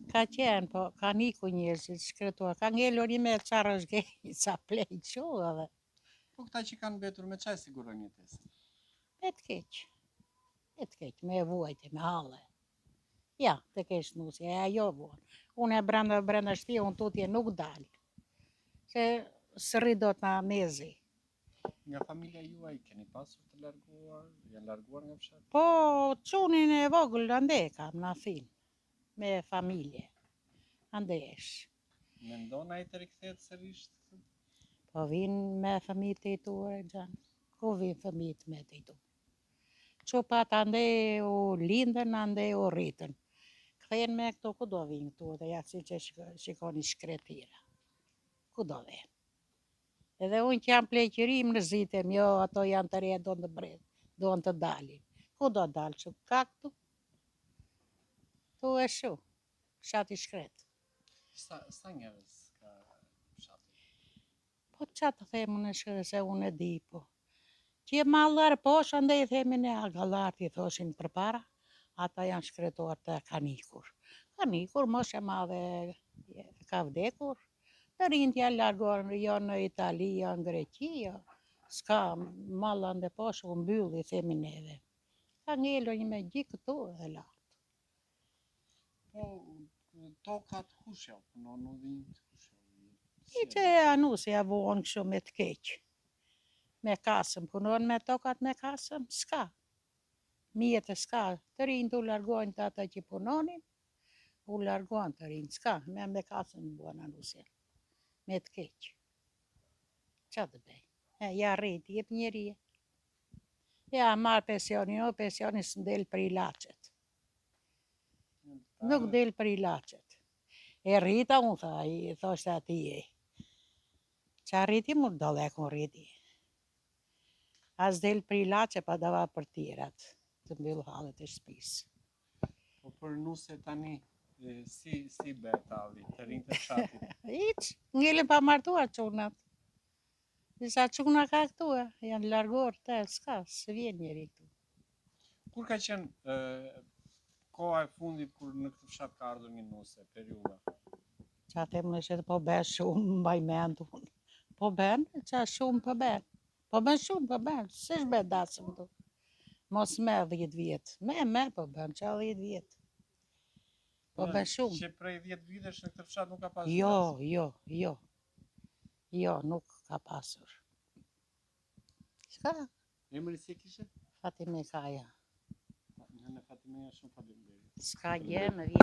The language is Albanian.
Ka qenë, po ka niku njerëzit shkretuar. Ka ngelur një me qarë është gej, ca plej qo edhe. Po këta që kanë mbetur me çaj sigurojnë jetesën. E të keq, me vuajtje, me halle. Ja, të kesh nusje, e ajo vuan. Unë e brenda shtëpi, unë tutje nuk dalë. Se sërri do të na mezi. Nga familja juaj keni pasur të larguar, janë larguar nga fshati? Po, qunin e vogël ande kam na fin, me familje. Andesh. Mendon ai të rikthehet sërish? Po vinë me fëmijët e tuaj gjanë. Ku vinë fëmijët me të tu? Çopat ande u lindën, ande u rritën. Kthehen me këto, ku do vinë këtu, dhe ja si që shikoni shkretira. Ku do vinë? Edhe unë që jam pleqëri, më rëzitem, jo, ato janë të reja, do në të bredh, do në të dalin. Ku do dalë që ka këtu? Tu e shu, shati shkret. Sa njerëz ka fshati? Po qa të themë në shkret, se unë e di, po. Që je mallar poshtë, ande i themi ne agallartë, i thoshin për para, ata janë shkretuar të kanikur. Kanikur, mos e madhe ka vdekur. Të rinjt janë larguar, jo në Itali, jo në Greqi, jo. S'ka malla ande poshtë, u mbyll, i themi neve. Ka ngelur një me gjikë këtu edhe la. Po, tokat kush ja punon, u dhimbët kush ja u dhimbët? I që anusi ja vuon kështu me të keq. Me kasëm, punon me tokat me kasëm, s'ka. Mjetë s'ka, të rinjt u largojnë të ata që punonin, u largojnë të rinjt, s'ka, me kasëm buon anusja. Me të keq. Qa të bëj? Ja rrit, jep njeri. Ja marr pensionin, o pensionin së del për ilacet. Nuk del për ilacet. E rrita unë tha, i thoshte ati e. Qa rriti mu dalek unë rriti. As del për ilace pa dava për tjerat, të mbyll hallet e shtëpisë. Po për nuse tani, si bëhet talli, të rinjt e fshatit? Hiç, ngelen pa martuar çunat. Disa çuna ka këtu, janë larguar të, s'ka, se vjen njeri këtu. Kur ka qenë koha e fundit kur në këtë fshat ka ardhur një nuse, periudha? Qa them në që po ben shumë, mbaj mend unë. Po ben, qa shumë po ben. Po ben shumë, po ben, se shbe dasëm tu. Mos me 10 vjetë. Me po ben, qa 10 vjetë. Po ben shumë. Që prej 10 vitesh në këtë fshat nuk ka pasur? Jo, nuk ka pasur. Shka? Emri si e kishe? Fatime Kaja. Nëna Fatimeja, shumë faleminderit. S'ka gjë, më